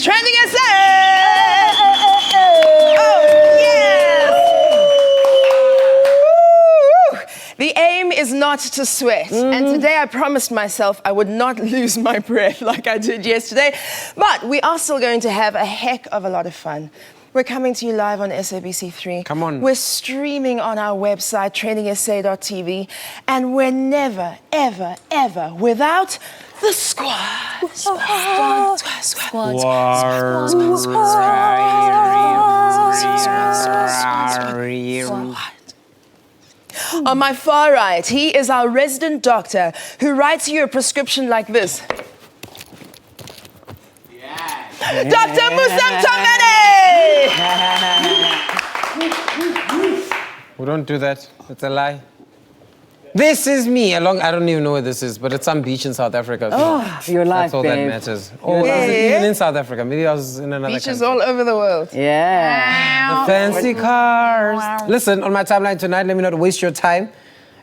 TrendingSA! Oh, yes! The aim is not to sweat. And today I promised myself I would not lose my breath like I did yesterday. But we are still going to have a heck of a lot of fun. We're coming to you live on SABC3. Come on. We're streaming on our website, TrendingSA.tv. And we're never, ever, ever without the squad. Squad. On my far right, he is our resident doctor who writes you a prescription like this. Dr. Musam Tomene! We don't do that. It's a lie. This is me. I don't even know where this is, but it's some beach in South Africa. Oh, your life, That's all babe. that matters. Oh, is it even in South Africa? Maybe I was in another Beaches country. all over the world. Yeah. The fancy cars. Listen, on my timeline tonight, let me not waste your time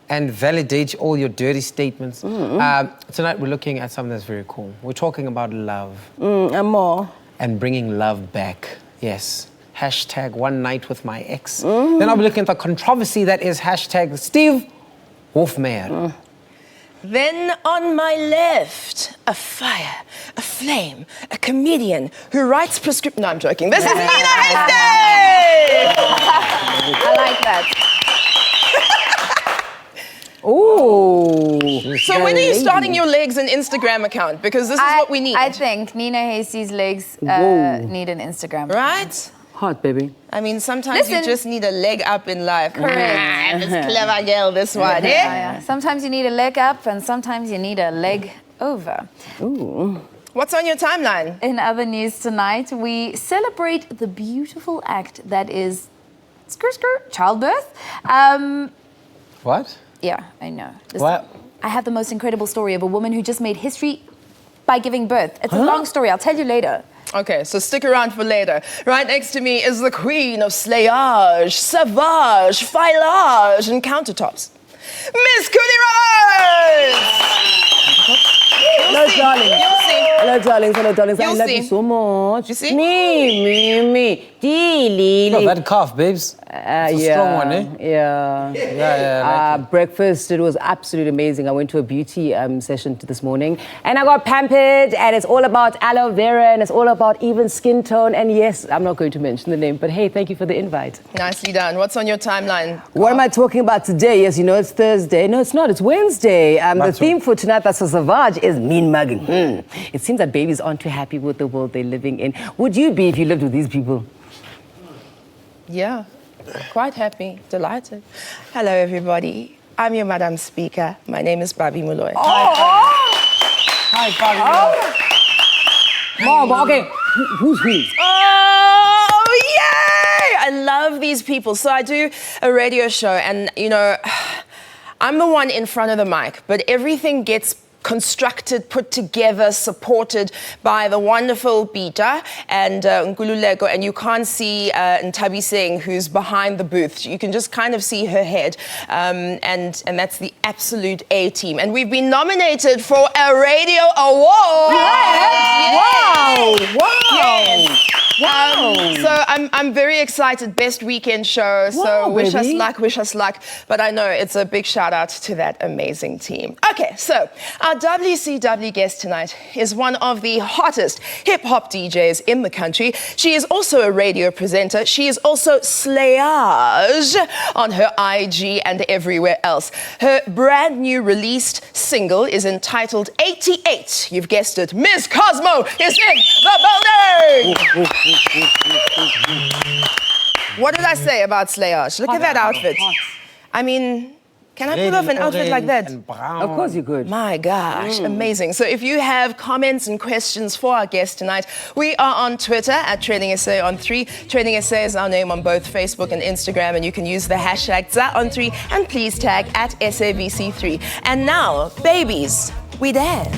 and validate all your dirty statements. Tonight, we're looking at something that's very cool. We're talking about love. And more. And bringing love back. Yes. Hashtag one night with my ex. Then I'll be looking at the controversy that is hashtag Steve Wolfmeyer. Then on my left, a fire, a flame, a comedian who writes prescription. No, I'm joking. This is Nina Hastings! I like that. Ooh. So when are you starting your legs and Instagram account? Because this is what we need. I think Nina Hastings' legs need an Instagram. Right? Hot, baby. I mean, sometimes you Listen. just need a leg up in life. Correct. This clever girl, this one, eh? Yeah. Sometimes you need a leg up and sometimes you need a leg over. Ooh. What's on your timeline? In other news tonight, we celebrate the beautiful act that is childbirth. What? Yeah, I know. What? I have the most incredible story of a woman who just made history by giving birth. It's a long story. I'll tell you later. Okay, so stick around for later. Right next to me is the queen of slayage, savage, filage, and countertops. Miss Cootie Rose! Hello, darling. You'll see. Hello, darlings. Hello, darlings. I You'll love see. you so much. You see? Me. No, that cough, babes. It's a strong one, eh? Yeah. Yeah, Breakfast, it was absolutely amazing. I went to a beauty session this morning and I got pampered, and it's all about aloe vera and it's all about even skin tone. And yes, I'm not going to mention the name, but hey, thank you for the invite. Nicely done. What's on your timeline? What am I talking about today? Yes, you know, it's Thursday. No, it's not. It's Wednesday. The That's theme for tonight, that's a savage, is mean mugging. It seems that babies aren't too happy with the world they're living in. Would you be if you lived with these people? Yeah, quite happy, delighted. Hello, everybody. I'm your Madam Speaker. My name is Babi Muloy. Hi, Mom, okay. Who's who? Oh, yay! I love these people. So I do a radio show and, you know, I'm the one in front of the mic, but everything gets constructed, put together, supported by the wonderful Peter and Nkululeko, and you can't see Ntabi Singh, who's behind the booth. You can just kind of see her head, and that's the absolute A team. And we've been nominated for a radio award. Wow! Yes. So I'm very excited. Best weekend show. So Wow, wish baby. us luck. But I know it's a big shout out to that amazing team. Okay, so our WCW guest tonight is one of the hottest hip hop DJs in the country. She is also a radio presenter. She is also slayage on her IG and everywhere else. Her brand new released single is entitled 88. You've guessed it. Miss Cosmo is in the building. What did I say about slayage? Look at that outfit. I mean, can I pull off an outfit like that? Of course you could. My gosh, amazing. So if you have comments and questions for our guest tonight, we are on Twitter at TrendingSA on 3. TrendingSA is our name on both Facebook and Instagram, and you can use the hashtag ZAON3 and please tag at SABC3. And now, babies, we dance.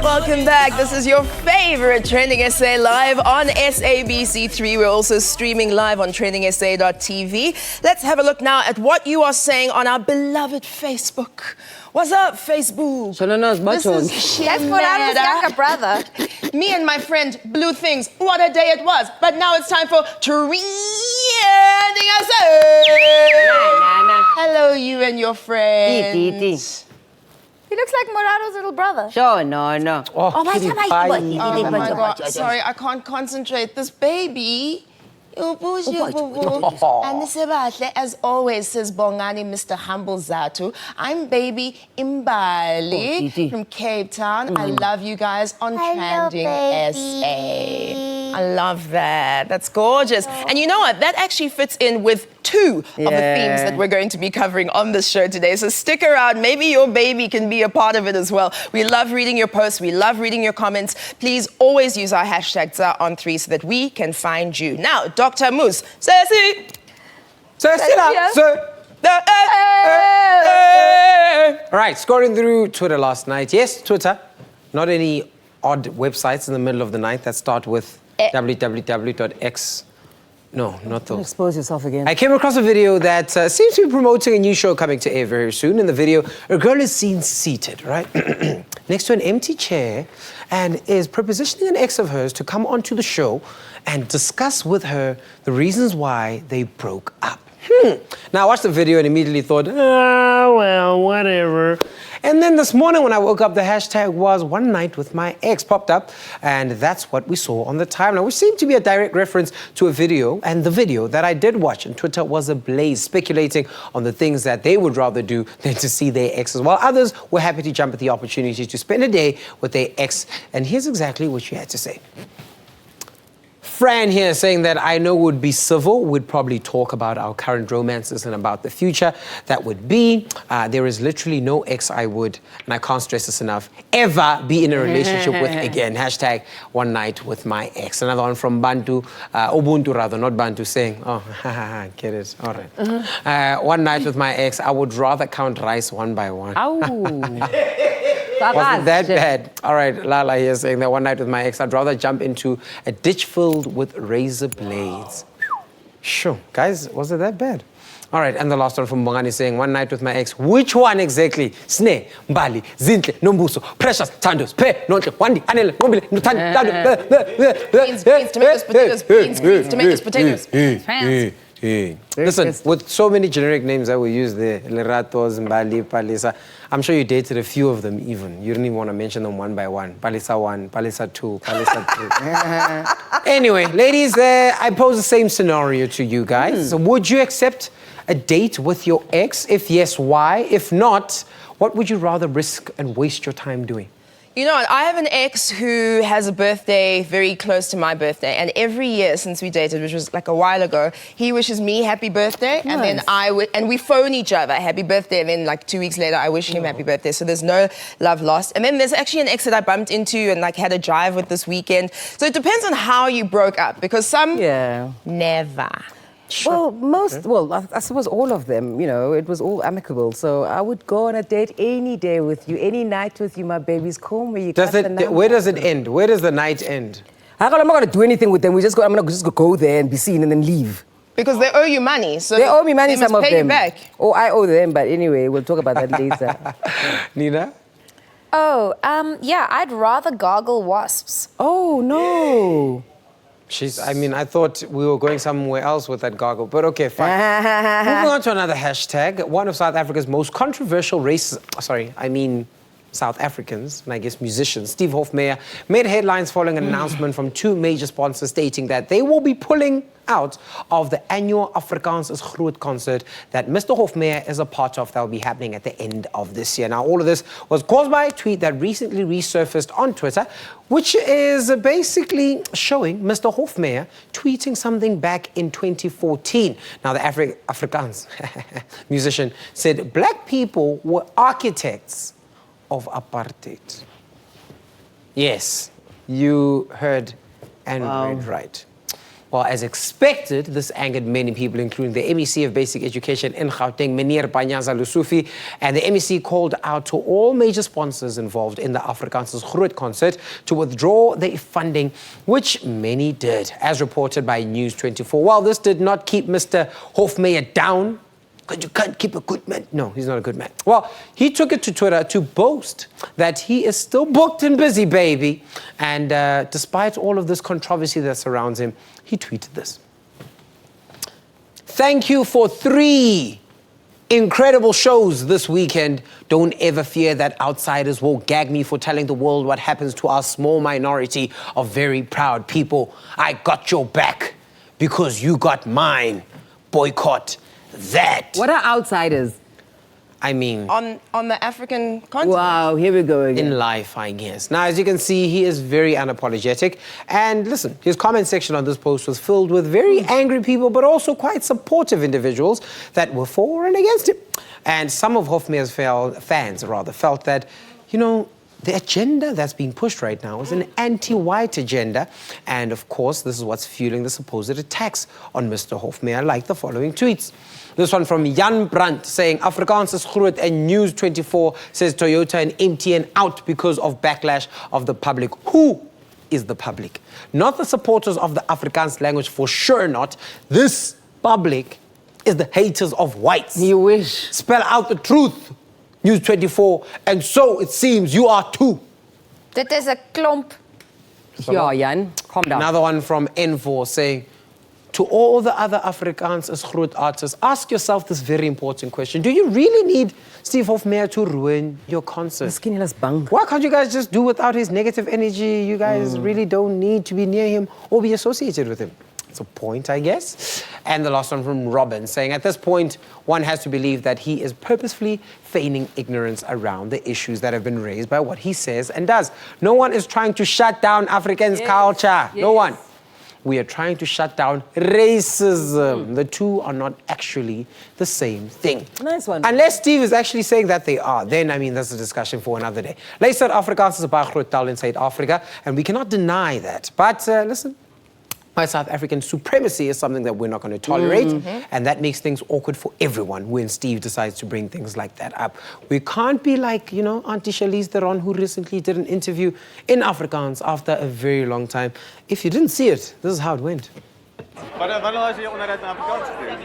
Welcome back. This is your favorite Trending SA live on SABC3. We're also streaming live on TrendingSA.tv. Let's have a look now at what you are saying on our beloved Facebook. What's up, Facebook? This is That's Morano's younger brother. me and my friend Blue Things. What a day it was. But now it's time for Trending SA. Hello, you and your friend. He looks like Morano's little brother. Sure, no. Oh, Oh my God. Sorry, I can't concentrate. This baby. And as always, says Bongani, Mr. Humble Zatu. I'm baby Imbali from Cape Town. I love you guys on Trending SA. I love that. That's gorgeous. And you know what? That actually fits in with two of the themes that we're going to be covering on this show today. So stick around. Maybe your baby can be a part of it as well. We love reading your posts. We love reading your comments. Please always use our hashtag ZAON3 so that we can find you. Now, Dr. Moose, Ceci. All right, scrolling through Twitter last night. Yes, Twitter. Not any odd websites in the middle of the night that start with www.x. No, not those. Expose yourself again. I came across a video that seems to be promoting a new show coming to air very soon. In the video, a girl is seen seated, right, next to an empty chair and is propositioning an ex of hers to come onto the show and discuss with her the reasons why they broke up. Now, I watched the video and immediately thought, well, whatever. And then this morning when I woke up, the hashtag was one night with my ex popped up, and that's what we saw on the timeline, which seemed to be a direct reference to a video, and the video that I did watch on Twitter was ablaze, speculating on the things that they would rather do than to see their exes, while others were happy to jump at the opportunity to spend a day with their ex. And here's exactly what she had to say. Fran here saying that I know would be civil, would probably talk about our current romances and about the future that would be. There is literally no ex I would, and I can't stress this enough, ever be in a relationship with again. Hashtag one night with my ex. Another one from Ubuntu rather, not Bantu, saying, oh, get it, all right. One night with my ex, I would rather count rice one by one. Wasn't that bad? All right, Lala here saying that one night with my ex, I'd rather jump into a ditch filled with razor blades. Sure, guys, was it that bad? All right, and the last one from Bongani saying, one night with my ex. Which one exactly? Sne, Mbali, Zintle, Nombuso, Precious, Tandos, Pe, Nontle, Wandi, Anele, Nobile, Nutan, Beans, tomatoes, potatoes, beans, tomatoes, potatoes. Listen, with so many generic names that we use there, Leratos, Mbali, Palisa, I'm sure you dated a few of them even. You didn't even want to mention them one by one. Palisa 1, Palisa 2, Palisa 3. Anyway, ladies, I pose the same scenario to you guys. So would you accept a date with your ex? If yes, why? If not, what would you rather risk and waste your time doing? You know what? I have an ex who has a birthday very close to my birthday, and every year since we dated, which was like a while ago, he wishes me happy birthday, and then and we phone each other happy birthday, and then like 2 weeks later I wish him happy birthday. So there's no love lost. And then there's actually an ex that I bumped into and like had a drive with this weekend. So it depends on how you broke up, because some never. Well, I suppose all of them, you know, it was all amicable. So I would go on a date any day with you, any night with you, my babies. Call me. Where does it end? Where does the night end? I'm not going to do anything with them. I'm going to just go there and be seen and then leave. Because they owe you money. So they owe me money, they must some of pay them. You back. Oh, I owe them, but anyway, we'll talk about that later. Nina? Oh, yeah, I'd rather gargle wasps. Oh, no. I thought we were going somewhere else with that gargle, but okay, fine. Moving on to another hashtag. One of South Africa's most controversial South Africans, and I guess musicians, Steve Hofmeyer, made headlines following an announcement from two major sponsors stating that they will be pulling out of the annual Afrikaans is Groot concert that Mr. Hofmeyer is a part of that will be happening at the end of this year. Now, all of this was caused by a tweet that recently resurfaced on Twitter, which is basically showing Mr. Hofmeyer tweeting something back in 2014. Now, the Afrikaans musician said black people were architects of apartheid. Yes, you heard and read right. Well, as expected, this angered many people, including the MEC of Basic Education in Gauteng, Meneer Panyaza Lusufi, and the MEC called out to all major sponsors involved in the Afrikaans is Groot concert to withdraw their funding, which many did, as reported by News 24. While this did not keep Mr. Hofmeyer down, because you can't keep a good man. No, he's not a good man. Well, he took it to Twitter to boast that he is still booked and busy, baby. And despite all of this controversy that surrounds him, he tweeted this. Thank you for 3 incredible shows this weekend. Don't ever fear that outsiders will gag me for telling the world what happens to our small minority of very proud people. I got your back because you got mine. Boycott that. What are outsiders? I mean, on the African continent. Wow, here we go again. In life, I guess. Now, as you can see, he is very unapologetic. And listen, his comment section on this post was filled with very angry people, but also quite supportive individuals that were for and against him. And some of Hofmeyer's fans felt that, you know, the agenda that's being pushed right now is an anti-white agenda. And of course, this is what's fueling the supposed attacks on Mr. Hofmeyer, like the following tweets. This one from Jan Brandt saying, Afrikaans is Groot, and News 24 says Toyota and MTN out because of backlash of the public. Who is the public? Not the supporters of the Afrikaans language, for sure not. This public is the haters of whites. You wish. Spell out the truth. News 24, and so it seems you are too. Dit is 'n klomp Yeah, Jan, calm down. Another one from N4 saying, to all the other Afrikaans as groot artists, ask yourself this very important question. Do you really need Steve Hofmeyr to ruin your concert? Miskien hulle is bang. Why can't you guys just do without his negative energy? You guys really don't need to be near him or be associated with him. It's a point, I guess. And the last one from Robin saying, at this point, one has to believe that he is purposefully feigning ignorance around the issues that have been raised by what he says and does. No one is trying to shut down Afrikaans culture. No one. We are trying to shut down racism. The two are not actually the same thing. Nice one. Unless Steve is actually saying that they are, then, I mean, that's a discussion for another day. Luister, Afrikaans is 'n baie groot taal in South Africa, and we cannot deny that. But listen, my South African supremacy is something that we're not going to tolerate, and that makes things awkward for everyone when Steve decides to bring things like that up. We can't be like, Auntie Charlize Theron, who recently did an interview in Afrikaans after a very long time. If you didn't see it, this is how it went. Wanneer was jy onderhoud in Afrikaans gedoen?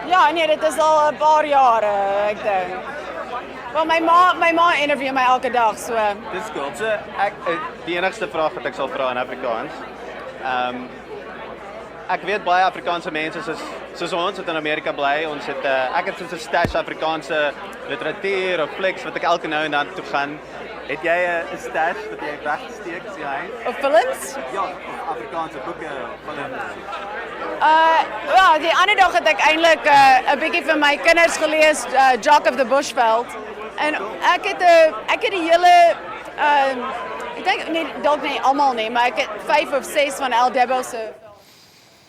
Ja, nee, dit is al 'n paar jare, ek dink. Wel my ma interview my elke dag, so. Dis cool. So die enigste vraag wat ek sal vra in Afrikaans. Ek weet baie Afrikaanse mense soos ons wat in Amerika bly. Ons het ek het soos 'n stash Afrikaanse literatuur of flieks wat ek elke nou en dan toe gaan. Het jy 'n stash wat jy wegsteek as jy hy? Of films? Ja, of Afrikaanse boeke of films. Ja, die ander dag het ek eintlik 'n bietjie vir my kinders gelees, Jock of the Bushveld. En ek het die hele ek dink nie dalk nie almal nie, maar ek het 5 of 6 van El Debo se.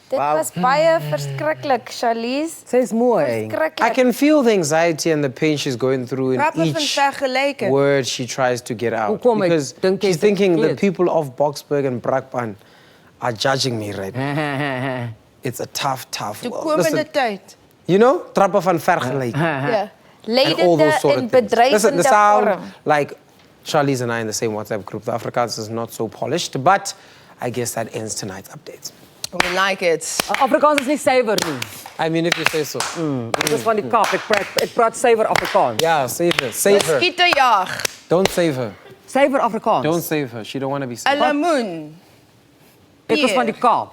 Dit was baie verskriklik, Charlize. Sy's mooi. I can feel the anxiety and the pain she's going through in Grappig each vergeleken. word she tries to get out. Hoekom? Ek Because dink she's jy's thinking the verkeerd. people of Boksburg and Brakpan are judging me right now. It's a tough world. Toekomende tyd. Trappe van vergelyking. Ja. And all those Leidende sort en of things. Listen, bedreigende the sound, vorm. like Charlize and I in the same WhatsApp group, the Afrikaans is not so polished, but I guess that ends tonight's update. We like it. Afrikaans is nie suiwer nie. I mean, if you say so. Dit is van die Kaap. Ek praat suiwer Afrikaans. Yeah, save her. Save her. Skieterjag. Don't save her. Suiwer Afrikaans. Don't save her. She don't want to be 'n saved. Lemoen. Ek is van die Kaap.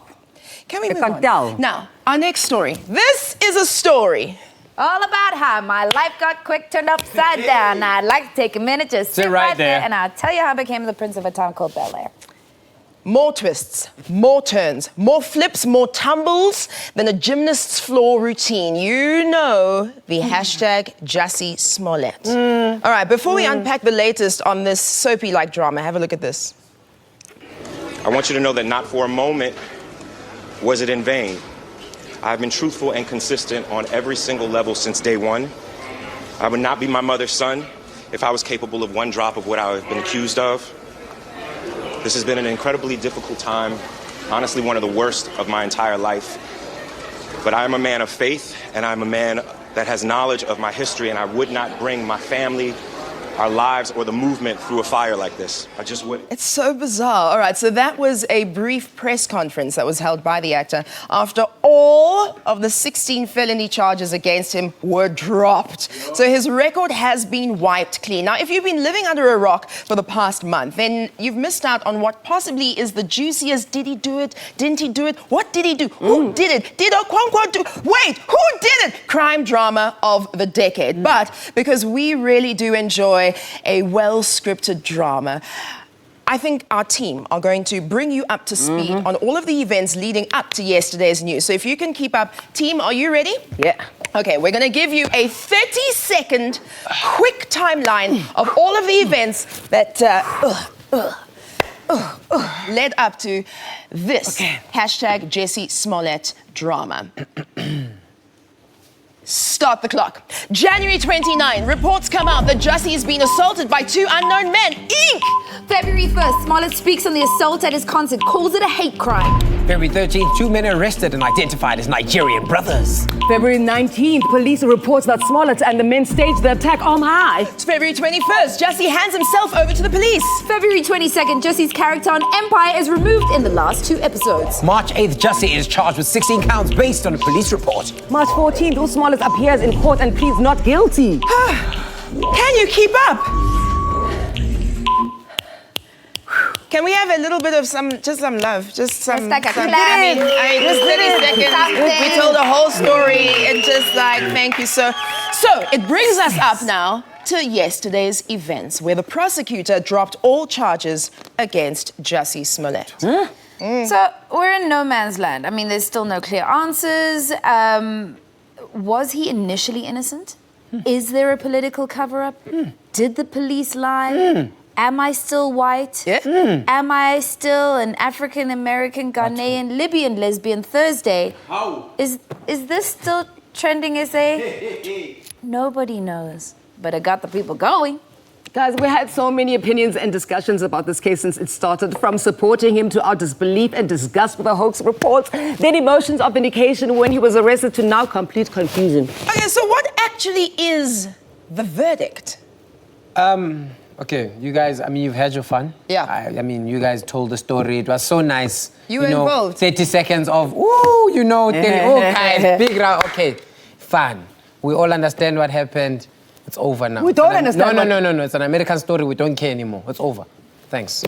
Can we Ek move kan on? tel. Now, our next story. This is a story. All about how my life got quick turned upside down. I'd like to take a minute to sit right there and I'll tell you how I became the prince of a town called Bel Air. More twists, more turns, more flips, more tumbles than a gymnast's floor routine. You know the hashtag Jussie Smollett. All right, before we unpack the latest on this soapy-like drama, have a look at this. I want you to know that not for a moment was it in vain. I've been truthful and consistent on every single level since day one. I would not be my mother's son if I was capable of one drop of what I've been accused of. This has been an incredibly difficult time, honestly one of the worst of my entire life. But I am a man of faith, and I'm a man that has knowledge of my history, and I would not bring my family, our lives, or the movement through a fire like this. I just wouldn't. It's so bizarre. All right, so that was a brief press conference that was held by the actor after all of the 16 felony charges against him were dropped. So his record has been wiped clean. Now, if you've been living under a rock for the past month, then you've missed out on what possibly is the juiciest did he do it, didn't he do it, what did he do, who did it, did Okonkwo do, wait, who did it, crime drama of the decade. But because we really do enjoy a well-scripted drama, I think our team are going to bring you up to speed on all of the events leading up to yesterday's news. So if you can keep up. Team, are you ready? Yeah. Okay, we're going to give you a 30-second quick timeline of all of the events that led up to this hashtag Jussie Smollett drama. Start the clock. January 29, reports come out that Jussie has been assaulted by 2 unknown men. Eek! February 1st, Smollett speaks on the assault at his concert, calls it a hate crime. February 13th, 2 men arrested and identified as Nigerian brothers. February 19th, police reports that Smollett and the men staged the attack arm high. It's February 21st, Jussie hands himself over to the police. February 22nd, Jussie's character on Empire is removed in the last 2 episodes. March 8th, Jussie is charged with 16 counts based on a police report. March 14th, Smollett appears in court and pleads not guilty. Can you keep up? Can we have a little bit of some love? Just some. Just like a some- clap. I mean, just 30 seconds. Something. We told the whole story and just like, thank you. So it brings us up now to yesterday's events where the prosecutor dropped all charges against Jussie Smollett. So we're in no man's land. I mean, there's still no clear answers. Was he initially innocent? Is there a political cover-up? Did the police lie? Am I still white? Yeah. Am I still an African-American, Ghanaian, Libyan, lesbian Thursday? How? Is this still trending SA? Nobody knows, but it got the people going. Guys, we had so many opinions and discussions about this case since it started, from supporting him to our disbelief and disgust with the hoax reports, then emotions of vindication when he was arrested, to now complete confusion. Okay, so what actually is the verdict? Okay, you guys, I mean, you've had your fun. Yeah. I mean, you guys told the story. It was so nice. You were involved. 30 seconds of, ooh, guys, big round. Okay, fun. We all understand what happened. It's over now. We don't understand No. It's an American story. We don't care anymore. It's over. Thanks.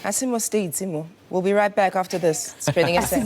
Asimo stayed, Simo. We'll be right back after this. It's Trending SA.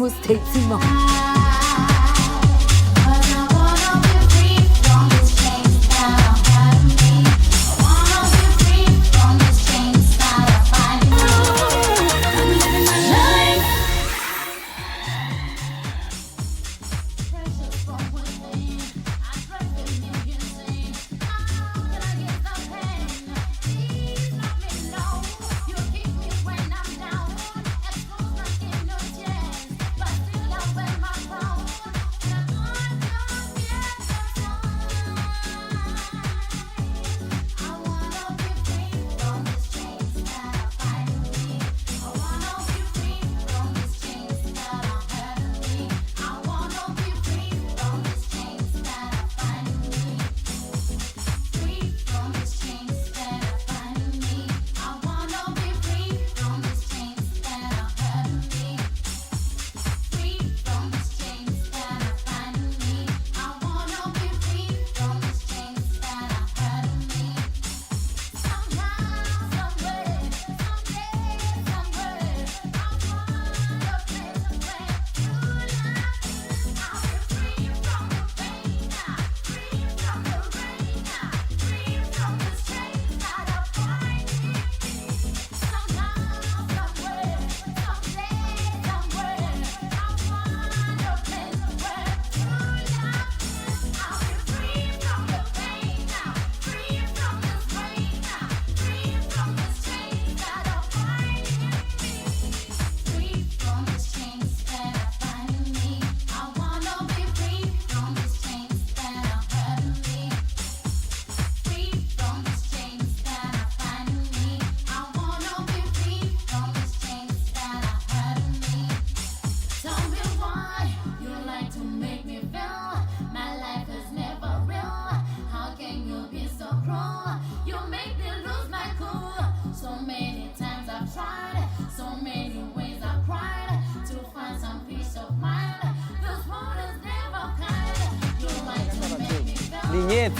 Linyet.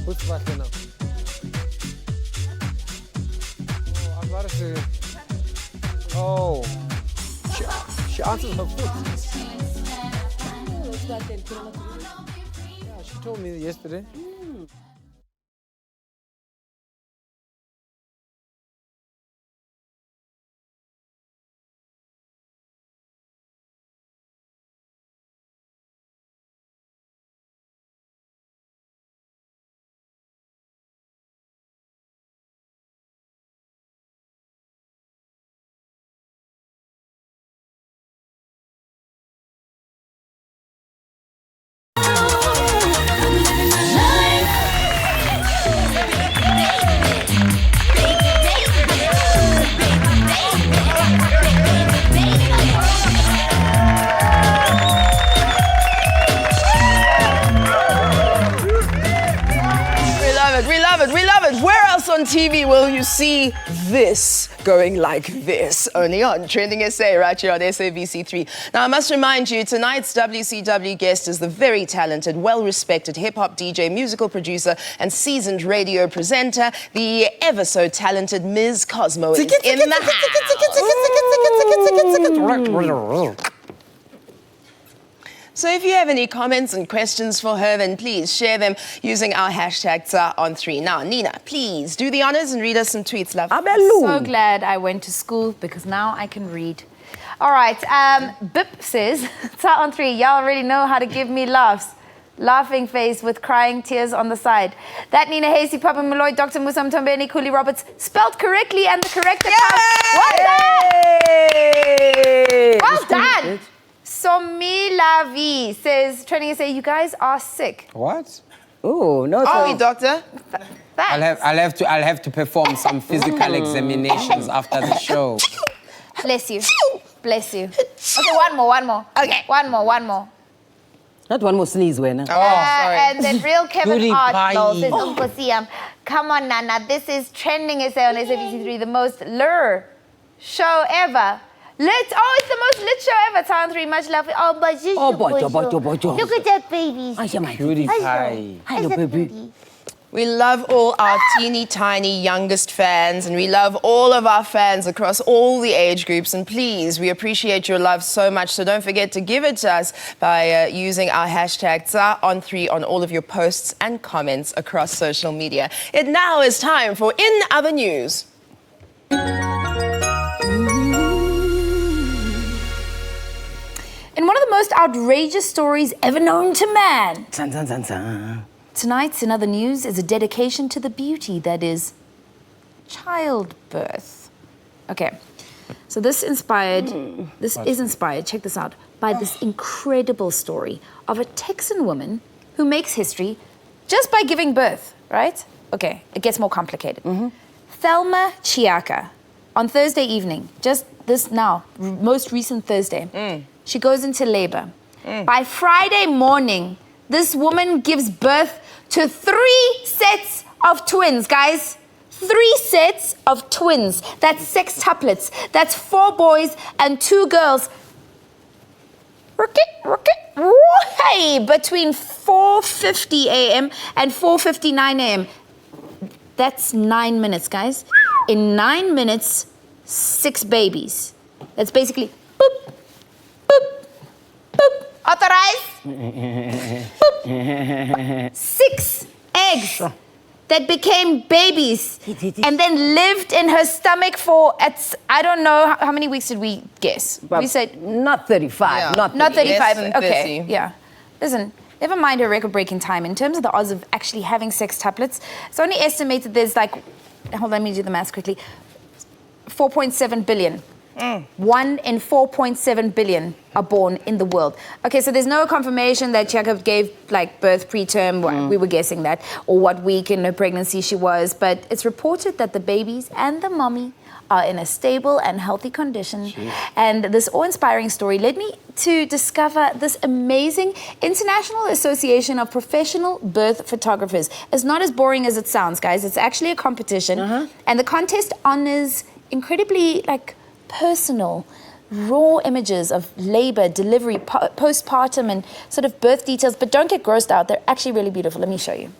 Who's faster now? Oh, I've got to. Oh, she answers her foot. Yeah, she told me yesterday. love it. We love it. We love it. Where else on TV will you see this going like this? Only on Trending SA right here on SABC3. Now, I must remind you, tonight's WCW guest is the very talented, well-respected hip-hop DJ, musical producer, and seasoned radio presenter, the ever-so-talented Ms. Cosmo is in the house. So if you have any comments and questions for her, then please share them using our hashtag #on3. Now, Nina, please do the honors and read us some tweets, love. So glad I went to school because now I can read. All right, Bip says, #on3, y'all already know how to give me laughs. Laughing face with crying tears on the side. That Nina Hasey, Papa Malloy, Dr. Musa Mtombeni, Cooley Roberts, spelled correctly and the correct account. Well done! Well done! Somilavi says, TrendingSA, you guys are sick. What? Oh, no. Are we, doctor? I'll have to perform some physical examinations after the show. Bless you. Bless you. Okay, one more. Okay. One more. Not one more sneeze, Wena. Sorry. And then real Kevin Goody Hart pie. says, Uncle Siam, come on, Nana, this is TrendingSA on SABC3, the most lure show ever. It's the most lit show ever. Town 3, much love. Oh, but you boy. Look at that baby. Cutie pie. Hello, baby. We love all our teeny tiny youngest fans, and we love all of our fans across all the age groups. And please, we appreciate your love so much. So don't forget to give it to us by using our hashtag #on3 on all of your posts and comments across social media. It now is time for In Other News. In one of the most outrageous stories ever known to man. Tonight's In Other News is a dedication to the beauty that is childbirth. Okay, so this is inspired, check this out, by this incredible story of a Texan woman who makes history just by giving birth, right? Okay, it gets more complicated. Thelma Chiaka, on Thursday evening, just this now, most recent Thursday, she goes into labor. By Friday morning, this woman gives birth to 3 sets of twins, guys. 3 sets of twins. That's sextuplets. That's 4 boys and 2 girls. Hey, between 4:50 a.m. and 4:59 a.m. That's 9 minutes, guys. In 9 minutes, 6 babies. That's basically boop, boop, boop. Authorized. Boop. 6 eggs that became babies and then lived in her stomach for, I don't know, how many weeks did we guess? But we said not 35. Yeah. Not 35. Less than Okay, 30. yeah. Listen, never mind her record-breaking time. In terms of the odds of actually having sextuplets, it's only estimated there's like, hold on, let me do the maths quickly, 4.7 billion. 1 in 4.7 billion are born in the world. Okay, so there's no confirmation that Jacob gave like birth preterm. We were guessing that, or what week in her pregnancy she was. But it's reported that the babies and the mommy are in a stable and healthy condition. And this awe-inspiring story led me to discover this amazing International Association of Professional Birth Photographers. It's not as boring as it sounds, guys. It's actually a competition, and the contest honors incredibly personal, raw images of labor, delivery, postpartum, and sort of birth details. But don't get grossed out. They're actually really beautiful. Let me show you.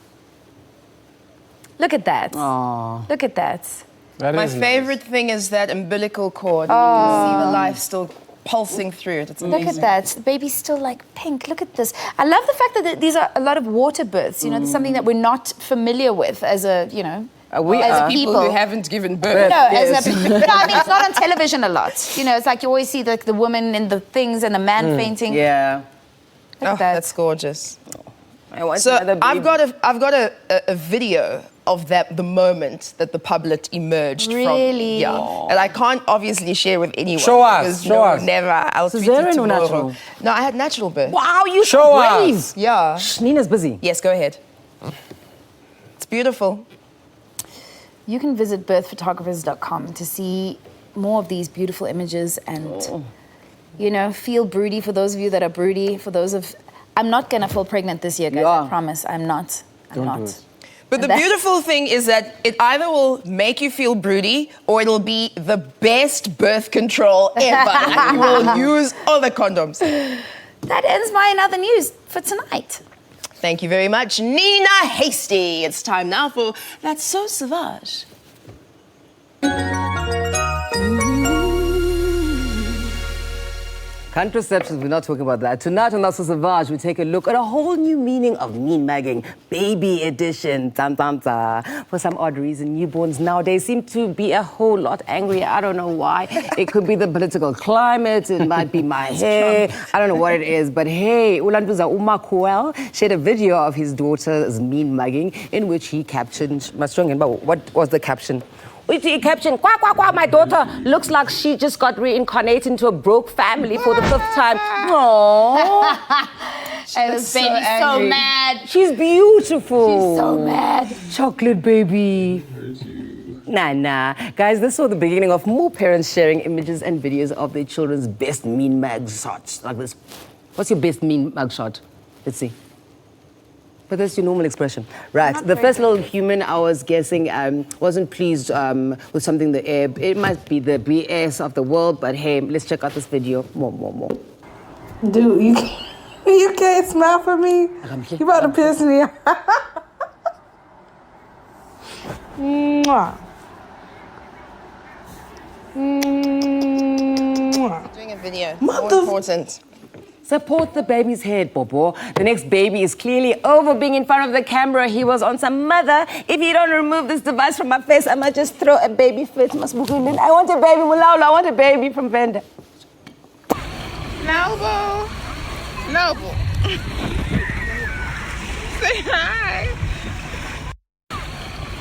Look at that. Aww. Look at that. My favorite thing is that umbilical cord. You can see the life still pulsing through it. It's amazing. Look at that. The baby's still pink. Look at this. I love the fact that these are a lot of water births. You know, it's something that we're not familiar with as a, We as are people who haven't given birth. No, I mean, it's not on television a lot. It's like you always see the woman in the things and the man fainting. Yeah. Look at that. That's gorgeous. I want So another I've baby. got a video of the moment that the public emerged Really? from. Yeah. And I can't obviously share with anyone. Show us, because show us. Never. I'll tweet Cesarean it or tomorrow. natural? No, I had natural birth. Wow, you Show so us. brave. Yeah. Nina's busy. Yes, go ahead. It's beautiful. You can visit birthphotographers.com to see more of these beautiful images and, feel broody for those of you that are broody. For those of, I'm not gonna fall pregnant this year, guys. Yeah. I promise. I'm not. I'm Don't not. do it. But the beautiful thing is that it either will make you feel broody or it'll be the best birth control ever. And you will use all the condoms. That ends my Another News for tonight. Thank you very much, Nina Hasty. It's time now for That's So Savage. Contraceptions, we're not talking about that. Tonight on That's So Savage, we take a look at a whole new meaning of mean magging, baby edition. Tam, tam, ta. For some odd reason, newborns nowadays seem to be a whole lot angrier. I don't know why. It could be the political climate, it might be my hair. I don't know what it is, but hey, Ulanduza Umakuel shared a video of his daughter's mean mugging in which he captioned, what was the caption? He captioned, "Quack, quack, quack, my daughter looks like she just got reincarnated into a broke family for the 5th time." Aww. And this baby's so mad. She's beautiful. She's so mad. Chocolate baby. Nah. Guys, this was the beginning of more parents sharing images and videos of their children's best mean mag shots. Like this. What's your best mean mug shot? Let's see. But that's your normal expression. Right. The first little human, I was guessing, wasn't pleased with something it might be the BS of the world, but hey, let's check out this video. More. Dude, you can't smile for me? You about to piss me off. Mwah. Mwah. Doing a video. More important. Support the baby's head, Bobo. The next baby is clearly over being in front of the camera. He was on some mother. If you don't remove this device from my face, I might just throw a baby fit. I want a baby, Mulaula. I want a baby from Venda. Noble. Say hi.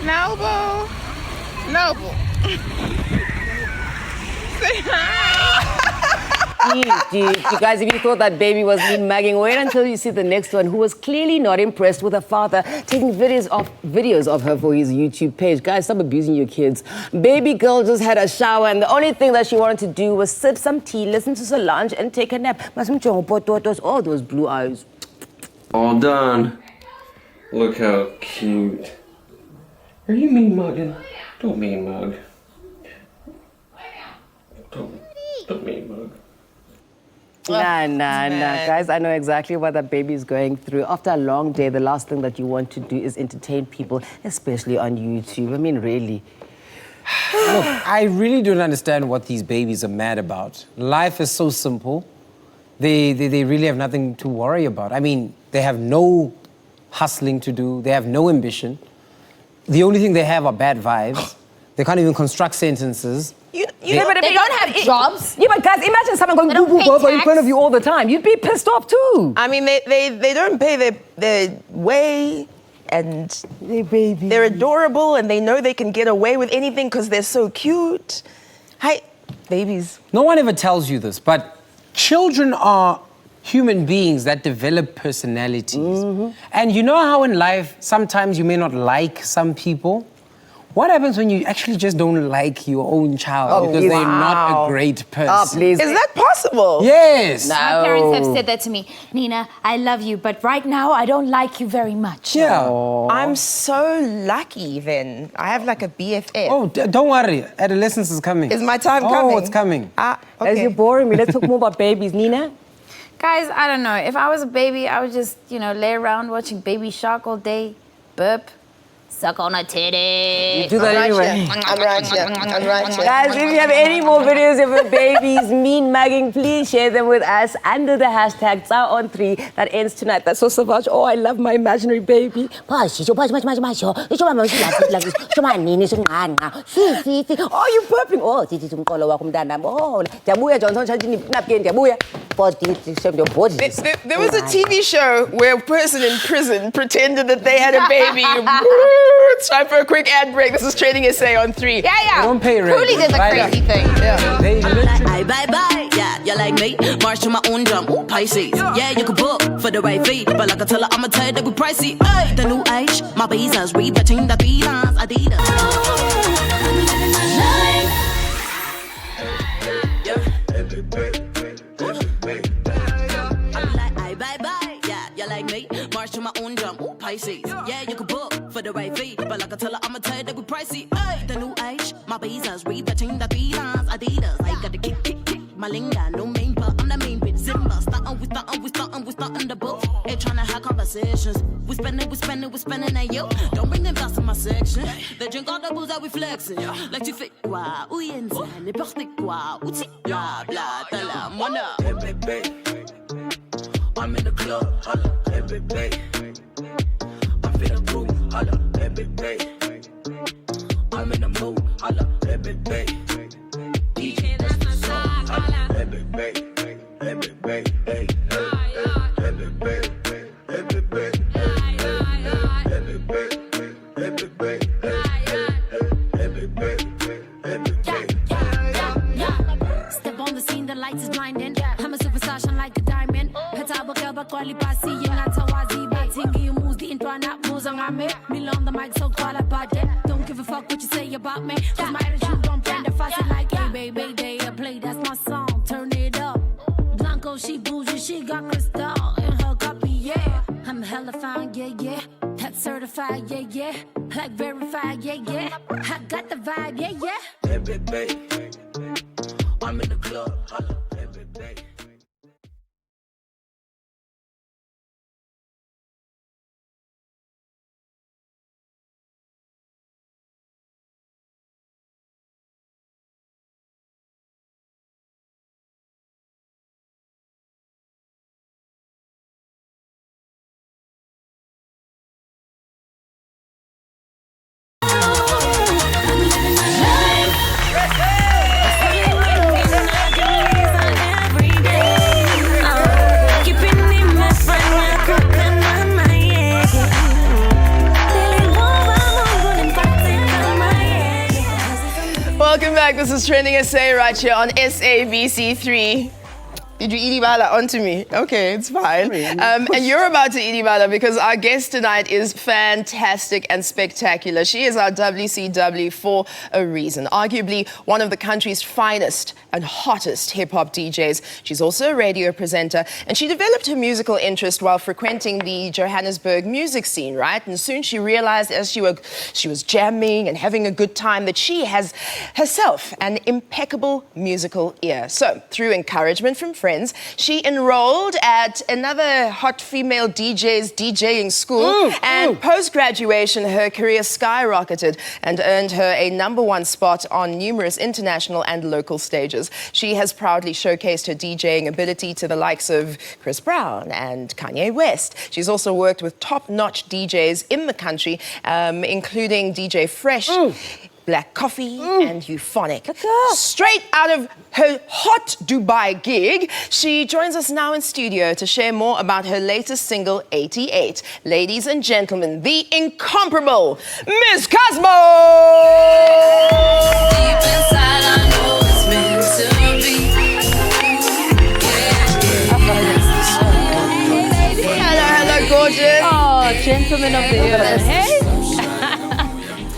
Noble. Say hi. You guys, if you thought that baby was mean mugging, wait until you see the next one, who was clearly not impressed with her father taking videos of her for his YouTube page. Guys, stop abusing your kids. Baby girl just had a shower, and the only thing that she wanted to do was sip some tea, listen to Solange, and take a nap. All those blue eyes. All done. Look how cute. Are you mean mugging? Don't mean mug. Don't mean mug. Nah. Guys, I know exactly what that baby is going through. After a long day, the last thing that you want to do is entertain people, especially on YouTube. I mean, really. Look, I really don't understand what these babies are mad about. Life is so simple. They really have nothing to worry about. I mean, they have no hustling to do. They have no ambition. The only thing they have are bad vibes. They can't even construct sentences. They don't have jobs. Yeah, but guys, imagine someone going boo in front of you all the time. You'd be pissed off too. I mean, they don't pay their way, and they're adorable, and they know they can get away with anything because they're so cute. Hi, babies. No one ever tells you this, but children are human beings that develop personalities. And you know how in life, sometimes you may not like some people? What happens when you actually just don't like your own child because they're not a great person? Oh, please. Is that possible? Yes. No. My parents have said that to me. Nina, I love you, but right now I don't like you very much. Yeah. I'm so lucky then. I have like a BFF. Oh, don't worry. Adolescence is coming. Is my time coming? Oh, it's coming. As you're boring me, let's talk more about babies. Nina? Guys, I don't know. If I was a baby, I would just, lay around watching Baby Shark all day, burp, suck on a titty. You do that anyway. I'm right here. Guys, if you have any more videos of your babies mean mugging, please share them with us under the hashtag TsaOn3 that ends tonight. That's so savage. Oh, I love my imaginary baby. Oh, you burping. There was a TV show where a person in prison pretended that they had a baby. It's time for a quick ad break. This is TrendingSA on 3. Yeah. Don't pay rent. Cooley did the crazy thing. Yeah. They literally... Bye. Yeah, you like me? March to my own jump. Ooh, Pisces. Yeah, you could book for the right fee. But like I tell her, I'ma tell you that we pricey. Hey, the new age, my visas. Retouching the three lines. Adidas. Bye. Yeah, you like me? March to my own jump. Ooh, Pisces. Yeah, you could book for the right fee. but like I tell her, I'ma tell her that we pricey. Ay, the new age, my visas, read the chain, the lines, Adidas. I got the kick, my linga, no main, but I'm the main bitch. Zimba, startin', we startin' the book. They tryna have conversations. We spendin', and yo, don't bring them down to my section. They drink all the booze that we flexin'. Like tu fais quoi, où y'a une salle, n'importe quoi, où tu bla bla, t'as la monnaie. Hey baby, I'm in the club, holla, hey baby. I'm feeling groove, holla, hey baby. I'm in the mood, holla, hey baby. DJ, that's my song, holla, hey baby. Hey baby, hey, hey, hey baby, hey baby, Step on the scene, the lights is blinding. I'm a superstar, shine like a diamond. Petaba kelba kwali pasi, yung atawazi batingi yung moves, the intro not moves on my me. Me on the mic, so kwala bade. Don't give a fuck what you say about me. Cause my attitude don't brand the faucet like, hey baby, they a play, that's my song, turn it up. Blanco, she bougie, she got crystal in her copy, yeah. I'm hella fine, yeah, yeah. That's certified, yeah, yeah. Like verified, yeah, yeah. I got the vibe, yeah, yeah. Hey baby, I'm in the club, holla, hey baby. Welcome back. This is TrendingSA right here on SABC3. Did you Idibala onto me? Okay, it's fine. And you're about to Idibala because our guest tonight is fantastic and spectacular. She is our WCW for a reason. Arguably one of the country's finest and hottest hip-hop DJs. She's also a radio presenter, and she developed her musical interest while frequenting the Johannesburg music scene, right? And soon she realized as she was jamming and having a good time that she has herself an impeccable musical ear. So through encouragement from friends, she enrolled at another hot female DJ's DJing school, and post-graduation her career skyrocketed and earned her a #1 spot on numerous international and local stages. She has proudly showcased her DJing ability to the likes of Chris Brown and Kanye West. She's also worked with top-notch DJs in the country, including DJ Fresh, Black Coffee and Euphonic. Straight out of her hot Dubai gig, she joins us now in studio to share more about her latest single, 88. Ladies and gentlemen, the incomparable Miss Cosmo! Deep inside, I know it's meant to be. Hello, gorgeous. Oh, gentlemen of the earth. Hey.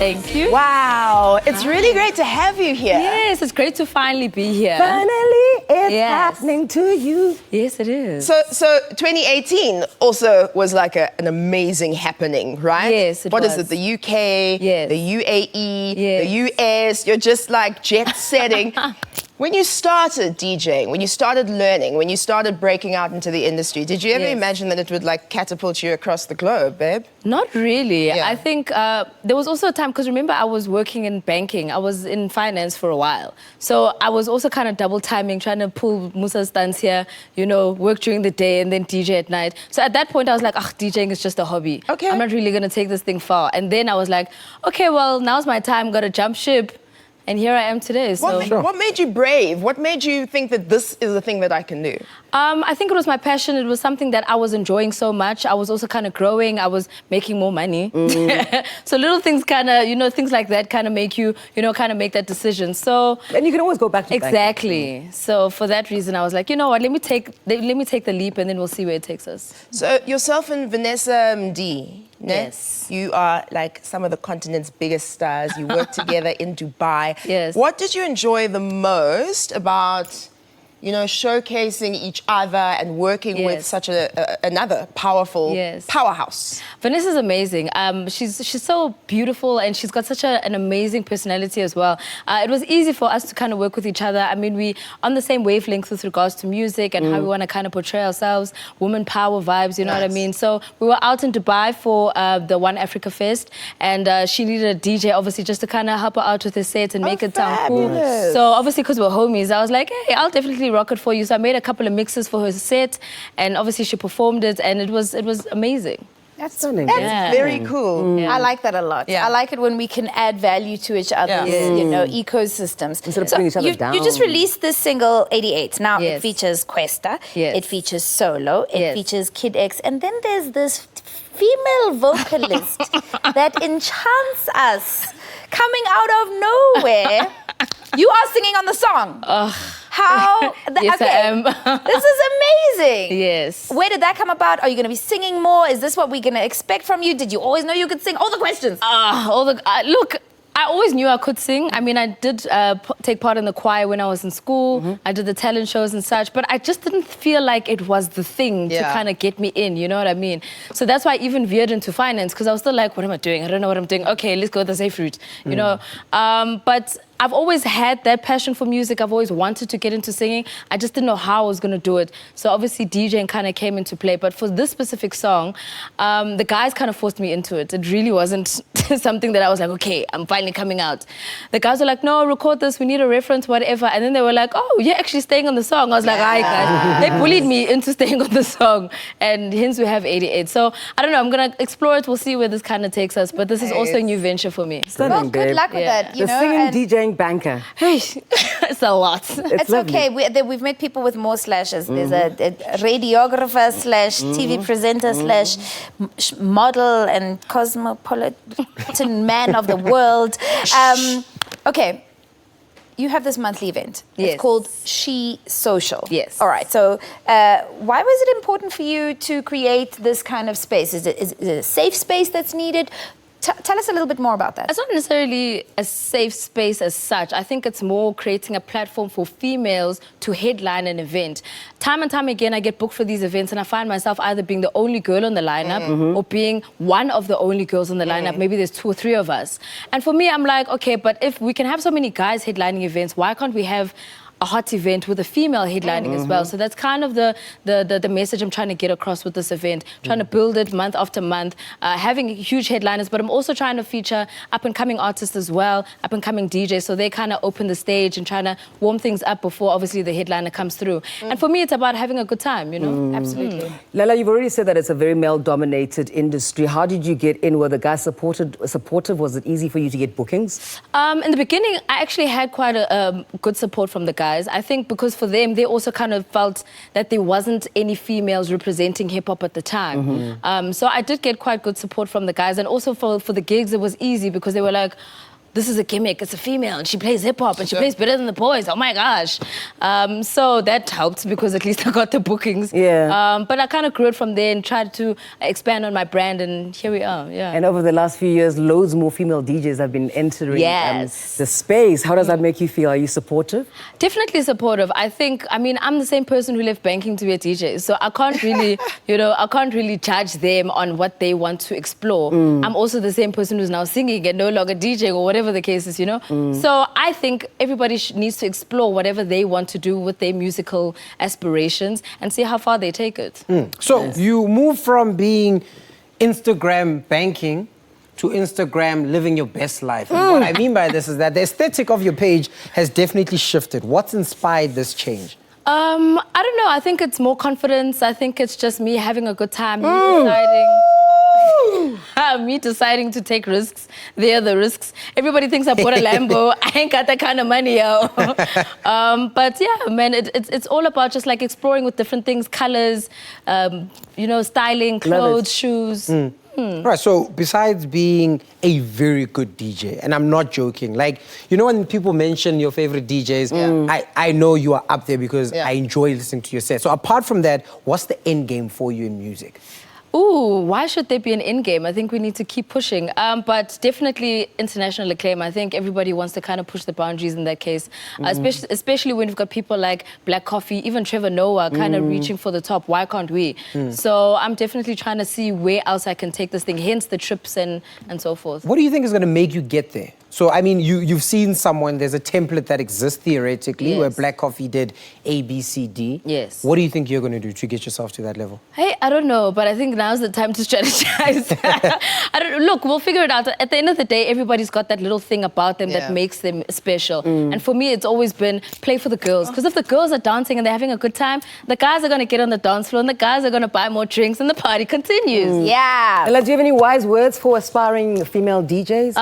Thank you. Wow, it's really great to have you here. Yes, it's great to finally be here. Finally, it's happening to you. Yes, it is. So 2018 also was like an amazing happening, right? Yes, it What was. is it? The UK, the UAE, Yes. the US. You're just like jet setting. When you started DJing, when you started learning, when you started breaking out into the industry, did you ever imagine that it would like catapult you across the globe, babe? Not really. Yeah. I think there was also a time, because remember I was working in banking. I was in finance for a while. So I was also kind of double timing, trying to pull Musa's stunts here, you know, work during the day and then DJ at night. So at that point I was like, DJing is just a hobby. Okay. I'm not really going to take this thing far. And then I was like, okay, well, now's my time, got to jump ship. And here I am today. So. What made you brave? What made you think that this is the thing that I can do? I think it was my passion. It was something that I was enjoying so much. I was also kind of growing. I was making more money. So little things kind of, you know, things like that kind of make you, you know, kind of make that decision. So and you can always go back to exactly. So for that reason, I was like, you know what? Let me take the leap, and then we'll see where it takes us. So yourself and Vanessa Mdee. Yes. You are like some of the continent's biggest stars. You work together in Dubai. Yes. What did you enjoy the most about you know, showcasing each other and working with such another powerful powerhouse. Vanessa's amazing. She's so beautiful and she's got such an amazing personality as well. It was easy for us to kind of work with each other. I mean, we on the same wavelength with regards to music and how we want to kind of portray ourselves, woman power vibes, you know what I mean? So we were out in Dubai for the One Africa Fest, and she needed a DJ, obviously, just to kind of help her out with the set and make it sound cool. So obviously, because we're homies, I was like, hey, I'll definitely rock it for you. So I made a couple of mixes for her set, and obviously she performed it, and it was amazing. That's stunning. That's very cool. I like that a lot. I like it when we can add value to each other's, you know, ecosystems. Instead of putting each other down. You just released this single, 88. Now, it features Cuesta, it features Solo, it features Kid X, and then there's this female vocalist that enchants us, coming out of nowhere. You are singing on the song. How? Yes, I am. This is amazing. Yes. Where did that come about? Are you going to be singing more? Is this what we're going to expect from you? Did you always know you could sing? All the questions. Look, I always knew I could sing. I mean, I did take part in the choir when I was in school. I did the talent shows and such, but I just didn't feel like it was the thing to kind of get me in, you know what I mean? So that's why I even veered into finance, because I was still like, what am I doing? I don't know what I'm doing. Okay, let's go the safe route, you know? But I've always had that passion for music. I've always wanted to get into singing. I just didn't know how I was going to do it. So obviously DJing kind of came into play. But for this specific song, the guys kind of forced me into it. It really wasn't something that I was like, okay, I'm finally coming out. The guys were like, no, record this. We need a reference, whatever. And then they were like, oh, you're actually staying on the song. I was like, hi, guys. They bullied me into staying on the song. And hence we have 88. So I don't know. I'm going to explore it. We'll see where this kind of takes us. But this is also a new venture for me. Stunning, well, good luck with that. You the know, singing, DJing banker. Hey, it's a lot. It's okay. We've met people with more slashes. There's a radiographer slash TV presenter slash model and cosmopolitan man of the world. Okay. You have this monthly event. Yes. It's called She Social. Yes. All right. So why was it important for you to create this kind of space? Is it a safe space that's needed? Tell us a little bit more about that. It's not necessarily a safe space as such. I think it's more creating a platform for females to headline an event. Time and time again, I get booked for these events and I find myself either being the only girl on the lineup or being one of the only girls on the lineup. Maybe there's 2 or 3 of us. And for me, I'm like, okay, but if we can have so many guys headlining events, why can't we have a hot event with a female headlining as well? So that's kind of the message I'm trying to get across with this event, trying to build it month after month, having huge headliners, but I'm also trying to feature up-and-coming artists as well, up-and-coming DJs, so they kind of open the stage and trying to warm things up before obviously the headliner comes through. And for me, it's about having a good time, you know? Absolutely. Lala, you've already said that it's a very male-dominated industry. How did you get in? Were the guys supportive? Was it easy for you to get bookings? In the beginning, I actually had quite a good support from the guys. I think because for them, they also kind of felt that there wasn't any females representing hip-hop at the time. So I did get quite good support from the guys. And also for the gigs, it was easy because they were like, this is a gimmick, it's a female, and she plays hip-hop, and she plays better than the boys, oh my gosh. So that helped because at least I got the bookings. But I kind of grew it from there and tried to expand on my brand, and here we are, And over the last few years, loads more female DJs have been entering the space. How does that make you feel? Are you supportive? Definitely supportive. I mean, I'm the same person who left banking to be a DJ, so I can't really, you know, I can't really judge them on what they want to explore. I'm also the same person who's now singing and no longer DJing or whatever the case is, you know? So I think everybody needs to explore whatever they want to do with their musical aspirations and see how far they take it. So you move from being Instagram banking to Instagram living your best life. And what I mean by this is that the aesthetic of your page has definitely shifted. What's inspired this change? I don't know. I think it's more confidence. I think it's just me having a good time, me deciding to take risks. They are the risks. Everybody thinks I bought a Lambo. I ain't got that kind of money, yo. But yeah, man, it's all about just like exploring with different things, colors, you know, styling, clothes, shoes. Right, so besides being a very good DJ, and I'm not joking, like, you know when people mention your favorite DJs, I know you are up there because I enjoy listening to your set. So apart from that, what's the end game for you in music? Ooh, why should there be an end game? I think we need to keep pushing. But definitely international acclaim. I think everybody wants to kind of push the boundaries in that case, especially when you've got people like Black Coffee, even Trevor Noah kind of reaching for the top. Why can't we? So I'm definitely trying to see where else I can take this thing, hence the trips and so forth. What do you think is going to make you get there? So, I mean, you've seen someone, there's a template that exists theoretically where Black Coffee did A, B, C, D. Yes. What do you think you're going to do to get yourself to that level? Hey, I don't know, but I think now's the time to strategize. Look, we'll figure it out. At the end of the day, everybody's got that little thing about them that makes them special. And for me, it's always been play for the girls. Because if the girls are dancing and they're having a good time, the guys are going to get on the dance floor and the guys are going to buy more drinks and the party continues. Yeah. Ella, do you have any wise words for aspiring female DJs?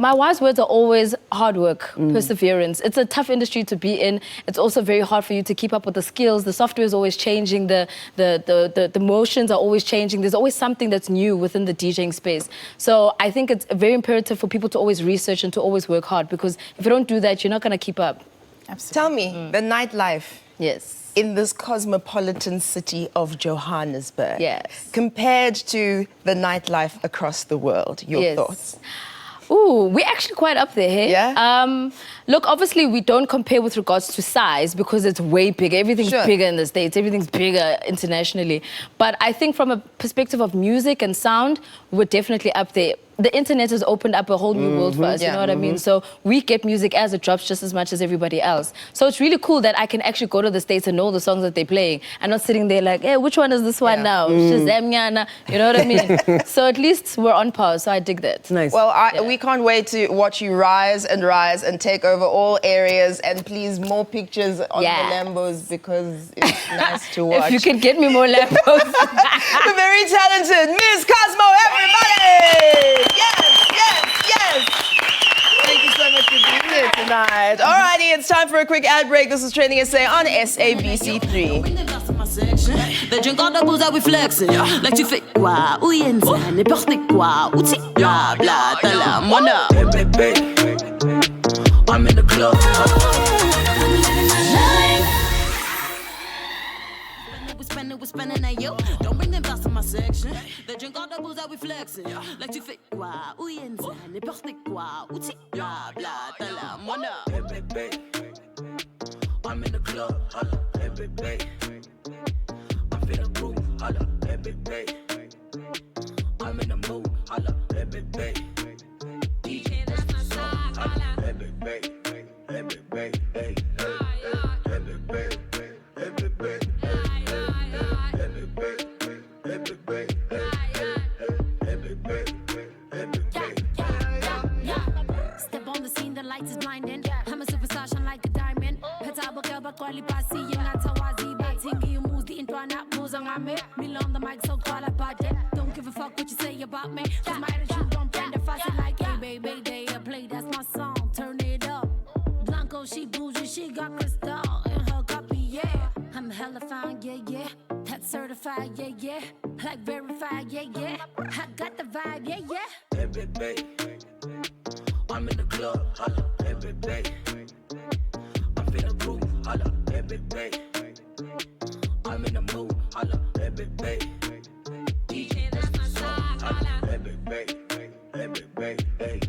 My wise words are always hard work, perseverance. It's a tough industry to be in. It's also very hard for you to keep up with the skills. The software is always changing. The motions are always changing. There's always something that's new within the DJing space. So I think it's very imperative for people to always research and to always work hard, because if you don't do that, you're not going to keep up. Absolutely. Tell me, the nightlife. Yes. In this cosmopolitan city of Johannesburg. Yes. Compared to the nightlife across the world. Your thoughts? Ooh, we're actually quite up there, hey? Yeah? Look, obviously, we don't compare with regards to size because it's way bigger. Everything's bigger in the States. Everything's bigger internationally. But I think from a perspective of music and sound, we're definitely up there. The internet has opened up a whole new world for us, you know what I mean? So we get music as it drops just as much as everybody else. So it's really cool that I can actually go to the States and know the songs that they're playing and not sitting there like, hey, which one is this one now? Shazam, yana. You know what I mean? So at least we're on par, so I dig that. Nice. Well, we can't wait to watch you rise and take over all areas, and please more pictures on the Lambos, because it's nice to watch. If you can get me more Lambos. The very talented Miss Cosmo, everybody! Yes! Thank you so much for being here tonight. Alrighty, it's time for a quick ad break. This is TrendingSA on SABC3. They drink all the booze that we flexing. Like tu fais quoi, où y'a n'importe quoi, où tu bla bla, t'as la monnaie. Hey baby, I'm in the club. We're spending at you. Don't bring them past in my section. They drink all the booze that we flexing. Like tu fais quoi, où y'a n'importe quoi, où tu bla bla, t'as la monnaie. Hey baby, I'm in the club. Hey baby. Holla, baby, baby. I'm in the mood. Holla, baby, baby. DJ, that's my song. Holla, baby, baby. Baby, baby, baby, baby, baby, baby, baby. Step on the scene, the lights is blinding. I'm a superstar, shine like a diamond. Petabo kelba kwali pasi yingata waziba. Tingi you moves the intwana moves on me. Me on the mic so qualified. Don't give a fuck what you say about me. Cause my attitude don't brand if I say like, hey baby, they a play, that's my song. Turn it up. Blanco, she bougie, she got crystal in her copy, yeah. I'm hella fine, yeah. That's certified, yeah. Like verified, yeah. I got the vibe, yeah. Hey baby, I'm in the club. Holla, hey baby. I'm feeling groove. Holla, hey baby. I'm in the mood. Holla, hey baby. DJ, that's my song. Holla, hey baby. Hey baby, hey.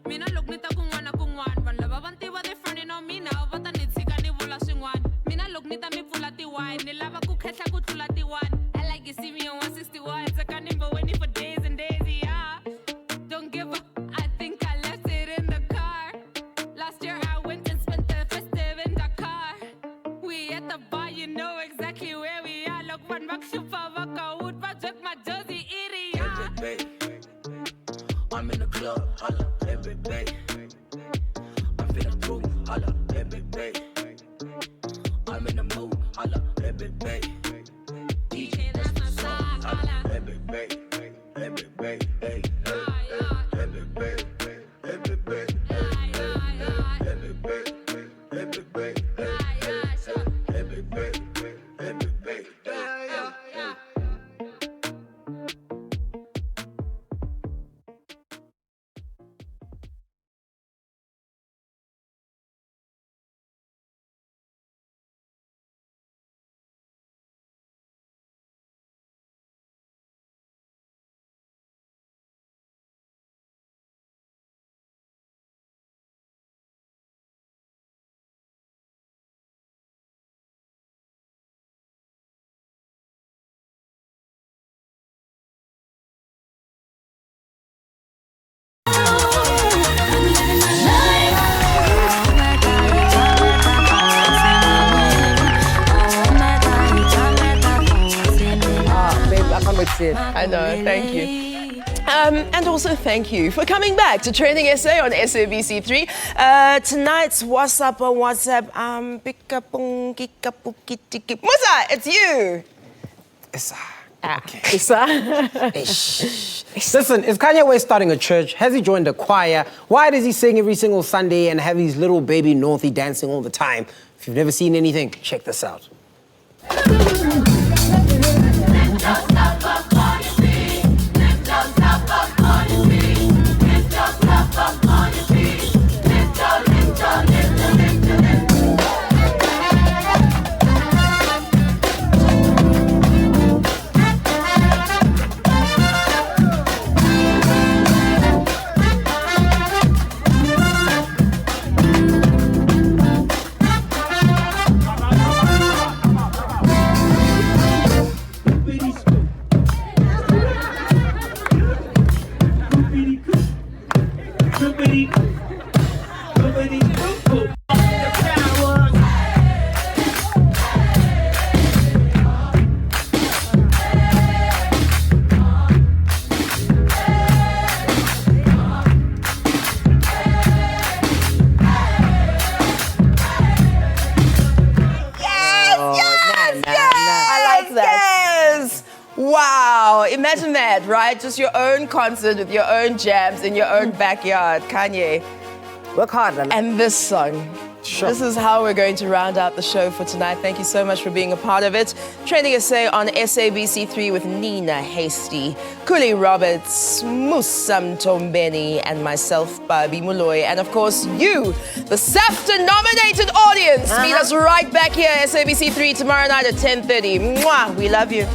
Mina look nita kungwana kungwana. Van lava vantiva they frontin on me now, but I need sika ni vula swin'wana. Mina look nita mi pfula ti-wine, ni lava ku khetla ku tlula ti-one. I like you see me on 161, tsaka nimba waiting for days and days, yeah. Don't give up, I think I left it in the car. Last year I went and spent the festive in Dakar. We at the bar, you know exactly where we are. Look one back, super vaka, wood project, my Jussie idiot. I'm in the club, holla, hey baby. I'm feeling groove, holla, hey baby. I'm in the mood, holla, hey baby. DJ, that's my song, holla, hey baby. Hey baby, hey. Hey baby, hey baby. it. I know, thank you. And also thank you for coming back to Trending SA on SABC3. Tonight's WhatsApp, Musa, it's you. Issa. Okay. Listen, is Kanye West starting a church? Has he joined a choir? Why does he sing every single Sunday and have his little baby Northie dancing all the time? If you've never seen anything, check this out. Wow, imagine that, right? Just your own concert with your own jams in your own backyard. Kanye. Work hard, man. And this song. Sure. This is how we're going to round out the show for tonight. Thank you so much for being a part of it. TrendingSA on SABC3 with Nina Hasty, Kuli Roberts, Musam Tombeni, and myself, Barbie Muloy. And of course, you, the SAFTA-nominated audience. Meet us right back here, SABC3, tomorrow night at 10:30. Mwah, we love you.